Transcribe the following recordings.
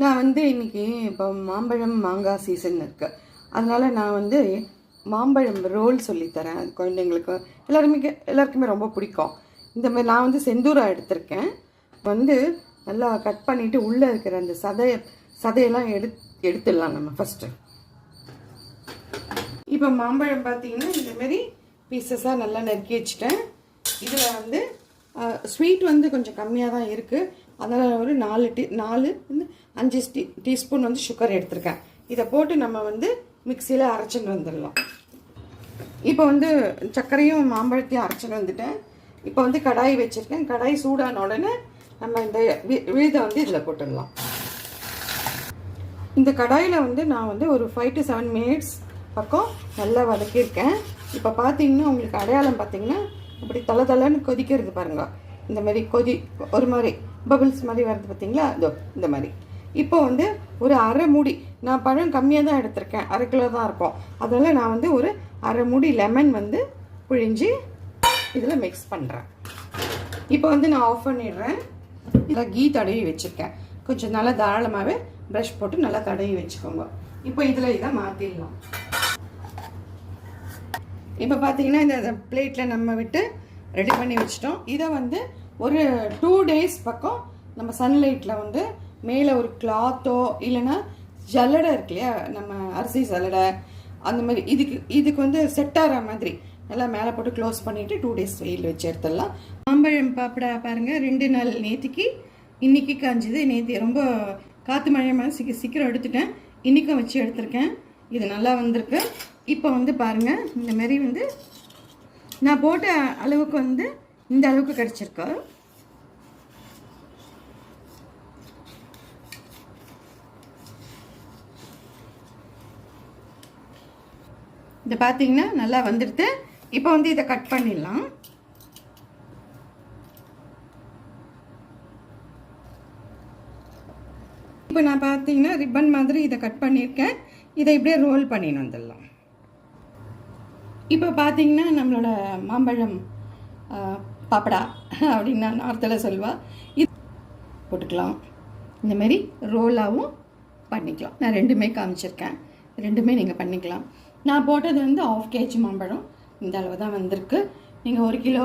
நான் வந்து இன்றைக்கி இப்போ மாம்பழம் மாங்காய் சீசன் இருக்குது. அதனால் நான் வந்து மாம்பழம் ரோல் சொல்லித்தரேன். அது குழந்தைங்களுக்கு எல்லாருக்குமே ரொம்ப பிடிக்கும். இந்தமாதிரி நான் வந்து செந்தூரா எடுத்திருக்கேன். வந்து நல்லா கட் பண்ணிவிட்டு உள்ளே இருக்கிற அந்த சதையெல்லாம் எடுத்துடலாம் நம்ம ஃபஸ்ட்டு. இப்போ மாம்பழம் பார்த்தீங்கன்னா இந்தமாரி பீசஸாக நல்லா நறுக்கி வச்சுட்டேன். இதில் வந்து ஸ்வீட் வந்து கொஞ்சம் கம்மியாக தான் இருக்குது. அதனால் ஒரு 5 டீஸ்பூன் வந்து சுகர் எடுத்திருக்கேன். இதை போட்டு நம்ம வந்து மிக்சியில் அரைச்சிட்டு வந்துடலாம். இப்போ வந்து சர்க்கரையும் மாம்பழத்தையும் அரைச்சிட்டு வந்துட்டேன். இப்போ வந்து கடாய் வச்சுருக்கேன். கடாய் சூடான உடனே நம்ம இந்த விழுதை வந்து இதில் போட்டுடலாம். இந்த கடாயில் வந்து நான் வந்து ஒரு 5 to 7 மினிட்ஸ் பக்கம் நல்லா வதக்கியிருக்கேன். இப்போ பார்த்தீங்கன்னா உங்களுக்கு அடையாளம் பார்த்தீங்கன்னா அப்படி தலை கொதிக்கிறது பாருங்க. இந்த மாதிரி ஒரு மாதிரி பபிள்ஸ் மாதிரி வருது பார்த்தீங்களா? அதோ இந்த மாதிரி. இப்போ வந்து ஒரு அரை மூடி, நான் பழம் கம்மியாக தான் எடுத்திருக்கேன், 1/2 கிலோ தான் இருக்கும். அதனால் நான் வந்து ஒரு அரை மூடி லெமன் வந்து பிழிஞ்சு இதில் மிக்ஸ் பண்ணுறேன். இப்போ வந்து நான் ஆஃப் பண்ணிடுறேன். இதில் கீ தடவி வச்சுருக்கேன். கொஞ்சம் நல்லா தாராளமாகவே ப்ரஷ் போட்டு நல்லா தடவி வச்சுக்கோங்க. இப்போ இதில் இதை மாற்றிடலாம். இப்போ பார்த்தீங்கன்னா இந்த பிளேட்டில் நம்ம விட்டு ரெடி பண்ணி வச்சிட்டோம். இதை வந்து ஒரு 2 days பக்கம் நம்ம சன்லைட்டில் வந்து மேலே ஒரு கிளாத்தோ இல்லைன்னா ஜல்லடை இருக்கு இல்லையா, நம்ம அரிசி ஜல்லடை அந்த மாதிரி இதுக்கு வந்து செட் ஆகிற மாதிரி நல்லா மேலே போட்டு க்ளோஸ் பண்ணிவிட்டு 2 days வெயில் வச்சு எடுத்துடலாம். மாம்பழம் பாப்படா பாருங்கள், 2 நாள் நேற்றுக்கு இன்றைக்கி காஞ்சிது. நேற்று ரொம்ப காற்று மழை சீக்கிரம் எடுத்துட்டேன். இன்றைக்கும் வச்சு எடுத்திருக்கேன். இது நல்லா வந்திருக்கு. இப்போ வந்து பாருங்கள், இந்த மாதிரி வந்து நான் போட்ட அளவுக்கு வந்து இந்த அளவுக்கு கிடச்சிருக்கு. இதை பார்த்தீங்கன்னா நல்லா வந்துடுது. இப்போ வந்து இதை கட் பண்ணிடலாம். இப்போ நான் பார்த்தீங்கன்னா ரிப்பன் மாதிரி இதை கட் பண்ணியிருக்கேன். இதை இப்படியே ரோல் பண்ணின்னு வந்துடலாம். இப்போ பார்த்தீங்கன்னா நம்மளோட மாம்பழம் பாப்படா அப்படின்னு நான் நார்த்தில் சொல்லுவா. இது போட்டுக்கலாம். இந்தமாரி ரோலாகவும் பண்ணிக்கலாம். நான் 2மே காமிச்சிருக்கேன். 2மே நீங்கள் பண்ணிக்கலாம். நான் போட்டது வந்து 1/2 kg மாம்பழம். இந்த அளவு தான் வந்திருக்கு. நீங்கள் 1 கிலோ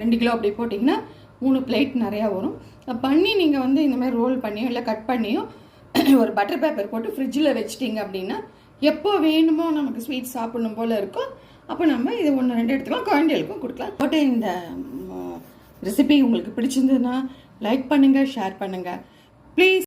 2 கிலோ அப்படி போட்டிங்கன்னா 3 பிளேட் நிறையா வரும். பண்ணி நீங்கள் வந்து இந்தமாதிரி ரோல் பண்ணியோ இல்லை கட் பண்ணியோ ஒரு பட்டர் பேப்பர் போட்டு ஃப்ரிட்ஜில் வச்சிட்டிங்க அப்படின்னா எப்போ வேணுமோ நமக்கு ஸ்வீட் சாப்பிடணும் போல் இருக்கும். அப்போ நம்ம இது 1-2 எடுத்துக்கலாம், குழந்தைகளுக்கும் கொடுக்கலாம். போட்டு இந்த ரெசிபி உங்களுக்கு பிடிச்சிருந்ததுன்னா லைக் பண்ணுங்கள், ஷேர் பண்ணுங்கள் ப்ளீஸ்.